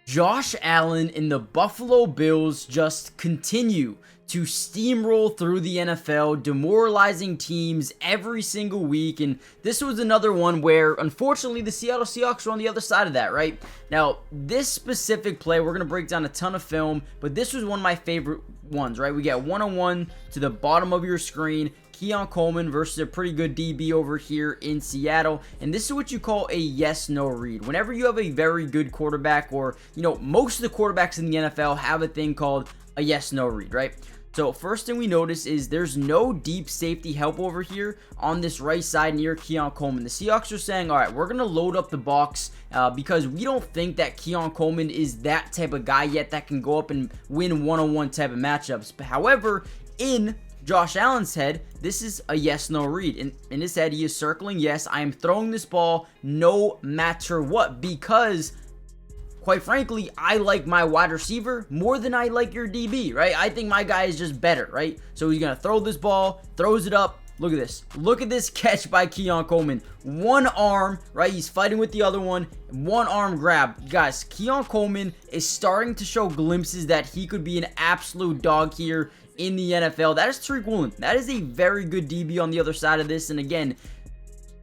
Josh Allen and the Buffalo Bills just continue to steamroll through the NFL, demoralizing teams every single week. And this was another one where, unfortunately, the Seattle Seahawks were on the other side of that, right? Now, this specific play, we're going to break down a ton of film, but this was one of my favorite ones, right? We got one-on-one to the bottom of your screen. Keon Coleman versus a pretty good DB over here in Seattle. And this is what you call a yes-no read. Whenever you have a very good quarterback, or, most of the quarterbacks in the NFL have a thing called a yes-no read, right? So first thing we notice is there's no deep safety help over here on this right side near Keon Coleman. The Seahawks are saying, all right, we're going to load up the box because we don't think that Keon Coleman is that type of guy yet that can go up and win one-on-one type of matchups. But however, in Josh Allen's head, this is a yes-no read. In his head, he is circling, yes, I am throwing this ball no matter what, because quite frankly, I like my wide receiver more than I like your DB, right? I think my guy is just better, right? So he's going to throw this ball, throws it up. Look at this. Look at this catch by Keon Coleman. One arm, right? He's fighting with the other one. One arm grab. Guys, Keon Coleman is starting to show glimpses that he could be an absolute dog here in the NFL. That is Tariq Woolen. That is a very good DB on the other side of this. And again,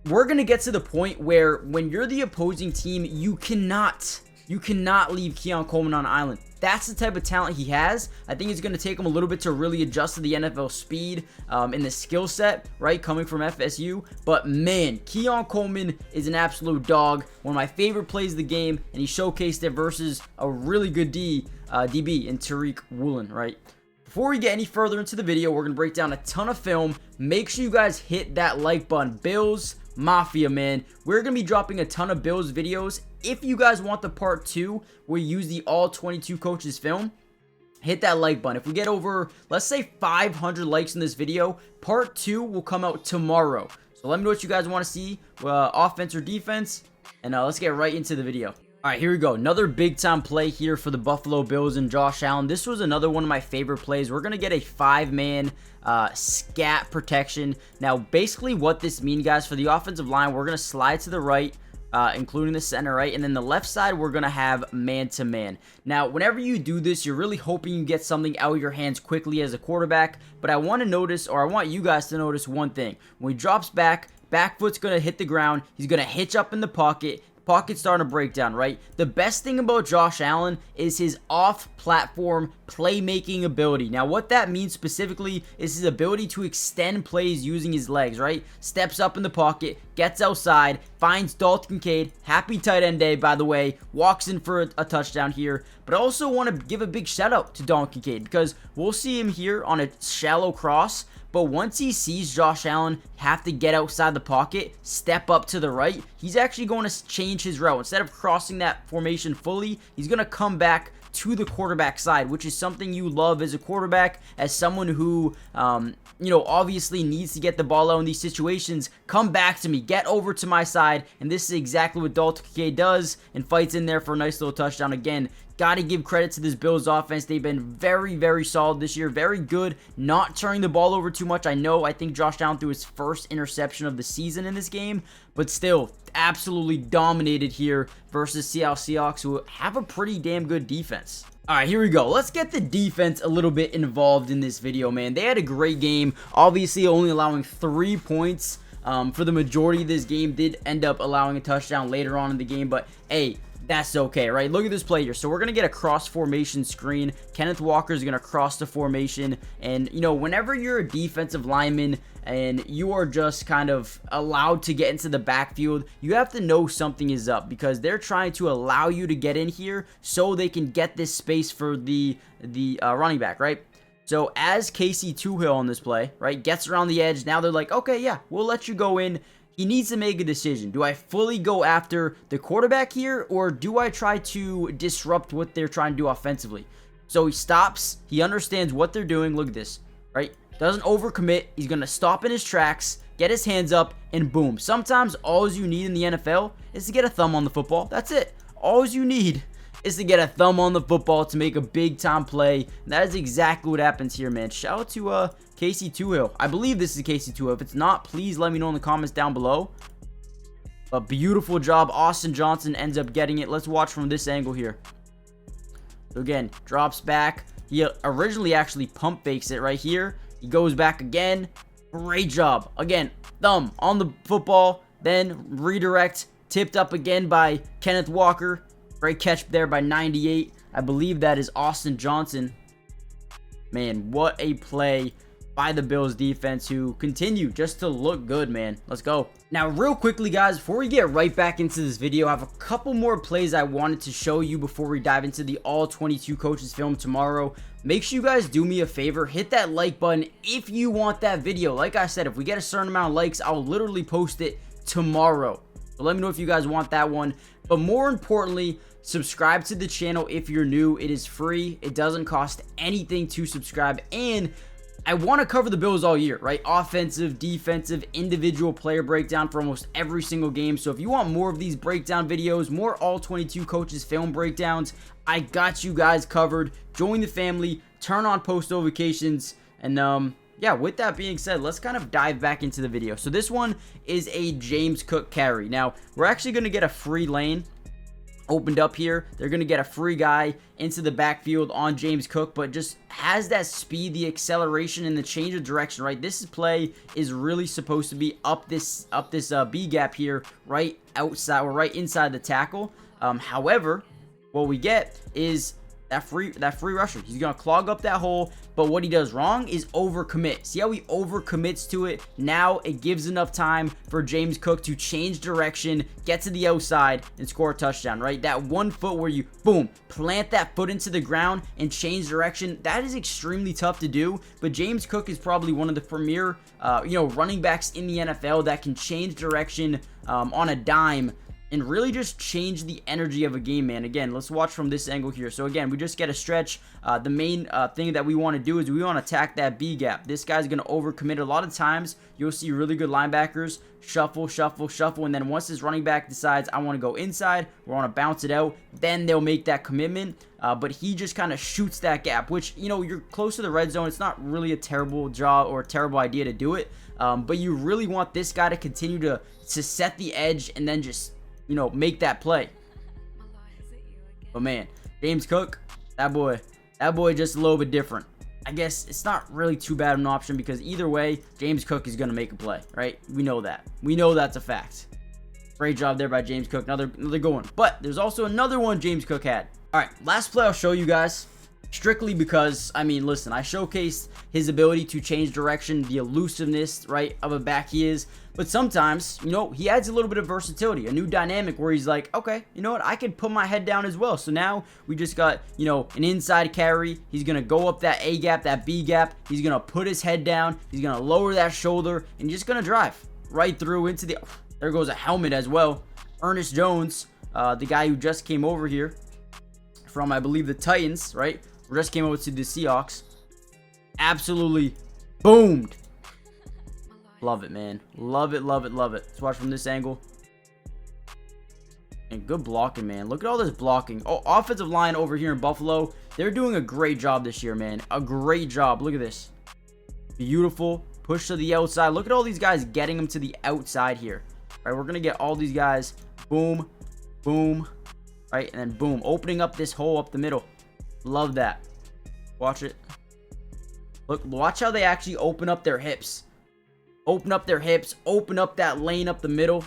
we're going to get to the point where when you're the opposing team, you cannot leave Keon Coleman on an island. That's the type of talent he has. I think it's going to take him a little bit to really adjust to the NFL speed and the skill set, right, coming from FSU. But man, Keon Coleman is an absolute dog. One of my favorite plays of the game, and he showcased it versus a really good DB in Tariq Woolen, right? Before we get any further into the video, we're going to break down a ton of film. Make sure you guys hit that like button. Bills Mafia, man. We're going to be dropping a ton of Bills videos. If you guys want the part 2, where we use the all 22 coaches film, hit that like button. If we get over, let's say 500 likes in this video, part 2 will come out tomorrow. So let me know what you guys want to see, offense or defense, and let's get right into the video. All right, here we go. Another big-time play here for the Buffalo Bills and Josh Allen. This was another one of my favorite plays. We're going to get a 5-man scat protection. Now, basically what this means, guys, for the offensive line, we're going to slide to the right, including the center, right? And then the left side, we're going to have man-to-man. Now, whenever you do this, you're really hoping you get something out of your hands quickly as a quarterback. But I want to notice, or I want you guys to notice one thing. When he drops back foot's going to hit the ground. He's going to hitch up in the pocket. Pocket starting to break down, right? The best thing about Josh Allen is his off-platform playmaking ability. Now, what that means specifically is his ability to extend plays using his legs, right? Steps up in the pocket, gets outside, finds Dalton Kincaid. Happy tight end day, by the way. Walks in for a touchdown here. But I also want to give a big shout out to Dalton Kincaid because we'll see him here on a shallow cross. But once he sees Josh Allen have to get outside the pocket, step up to the right, he's actually going to change his route. Instead of crossing that formation fully, he's going to come back to the quarterback side, which is something you love as a quarterback, as someone who, obviously needs to get the ball out in these situations. Come back to me, get over to my side, and this is exactly what Dalton Kincaid does and fights in there for a nice little touchdown. Again, got to give credit to this Bills offense. They've been very, very solid this year. Very good. Not turning the ball over too much. I think Josh Allen threw his first interception of the season in this game. But still, absolutely dominated here versus Seattle Seahawks, who have a pretty damn good defense. All right, here we go. Let's get the defense a little bit involved in this video, man. They had a great game. Obviously, only allowing 3 points for the majority of this game. Did end up allowing a touchdown later on in the game. But, hey, that's okay, right? Look at this play here. So we're going to get a cross formation screen. Kenneth Walker is going to cross the formation. And, whenever you're a defensive lineman and you are just kind of allowed to get into the backfield, you have to know something is up because they're trying to allow you to get in here so they can get this space for the running back, right? So as Casey Toohill on this play, right, gets around the edge, now they're like, okay, yeah, we'll let you go in. He needs to make a decision. Do I fully go after the quarterback here, or do I try to disrupt what they're trying to do offensively? So he stops. He understands what they're doing. Look at this, right? Doesn't overcommit. He's going to stop in his tracks, get his hands up, and boom. Sometimes all you need in the NFL is to get a thumb on the football. That's it. All you need is to get a thumb on the football to make a big-time play. And that is exactly what happens here, man. Shout out to Casey Toohill. I believe this is Casey Toohill. If it's not, please let me know in the comments down below. A beautiful job. Austin Johnson ends up getting it. Let's watch from this angle here. So again, drops back. He originally actually pump fakes it right here. He goes back again. Great job. Again, thumb on the football, then redirect, tipped up again by Kenneth Walker. Great catch there by 98. I believe that is Austin Johnson. Man, what a play by the Bills defense, who continue just to look good, man. Let's go. Now, real quickly, guys, before we get right back into this video, I have a couple more plays I wanted to show you before we dive into the all 22 coaches film tomorrow. Make sure you guys do me a favor, hit that like button if you want that video. Like I said, if we get a certain amount of likes, I'll literally post it tomorrow. So let me know if you guys want that one. But more importantly, subscribe to the channel if you're new. It is free. It doesn't cost anything to subscribe. And I want to cover the Bills all year, right? Offensive, defensive, individual player breakdown for almost every single game. So if you want more of these breakdown videos, more all 22 coaches film breakdowns, I got you guys covered. Join the family, turn on post notifications, and yeah, with that being said, let's kind of dive back into the video. So this one is a James Cook carry. Now, we're actually going to get a free lane opened up here. They're going to get a free guy into the backfield on James Cook, but just has that speed, the acceleration, and the change of direction, right? This play is really supposed to be up this B gap here, right outside or right inside the tackle. However, what we get is that free rusher. He's gonna clog up that hole, but what he does wrong is overcommit. See how he overcommits to it? Now it gives enough time for James Cook to change direction, get to the outside, and score a touchdown, right? That 1 foot where you, boom, plant that foot into the ground and change direction, that is extremely tough to do, but James Cook is probably one of the premier, running backs in the NFL that can change direction on a dime and really just change the energy of a game, man. Again, let's watch from this angle here. So again, we just get a stretch. The main thing that we want to do is we want to attack that B gap. This guy's going to overcommit. A lot of times, you'll see really good linebackers shuffle, shuffle, shuffle, and then once this running back decides, I want to go inside, or I want to bounce it out, then they'll make that commitment. But he just kind of shoots that gap, which, you're close to the red zone. It's not really a terrible job or a terrible idea to do it. But you really want this guy to continue to set the edge and then just make that play. But man, James Cook, that boy just a little bit different. I guess it's not really too bad of an option because either way, James Cook is going to make a play, right? We know that. We know that's a fact. Great job there by James Cook. Another good one. But there's also another one James Cook had. All right, last play I'll show you guys. Strictly because, listen, I showcased his ability to change direction, the elusiveness, right, of a back he is. But sometimes, he adds a little bit of versatility, a new dynamic where he's like, okay, you know what, I can put my head down as well. So now we just got, an inside carry. He's going to go up that A gap, that B gap. He's going to put his head down. He's going to lower that shoulder and just going to drive right through into the, there goes a helmet as well. Ernest Jones, the guy who just came over here from, I believe, the Titans, right? Just came over to the Seahawks. Absolutely boomed. Love it, man. Love it, love it, love it. Let's watch from this angle. And good blocking, man. Look at all this blocking. Oh, offensive line over here in Buffalo. They're doing a great job this year, man. A great job. Look at this. Beautiful. Push to the outside. Look at all these guys getting them to the outside here. All right, we're going to get all these guys. Boom. Boom. Right, and then boom. Opening up this hole up the middle. Love that. Watch it. Look, watch how they actually open up their hips. Open up their hips. Open up that lane up the middle.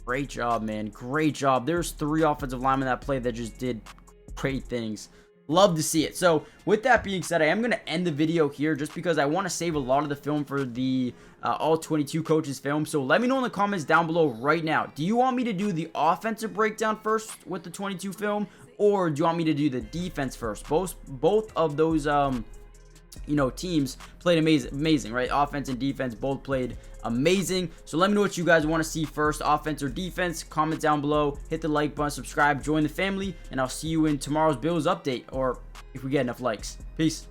Great job, man. Great job. There's 3 offensive linemen that play that just did great things. Love to see it. So, with that being said, I am going to end the video here just because I want to save a lot of the film for the all 22 coaches film. So, let me know in the comments down below right now. Do you want me to do the offensive breakdown first with the 22 film, or do you want me to do the defense first? Both of those teams played amazing, right? Offense and defense both played amazing. So let me know what you guys want to see first, offense or defense. Comment down below, hit the like button, subscribe, join the family, and I'll see you in tomorrow's Bills update, or if we get enough likes. Peace.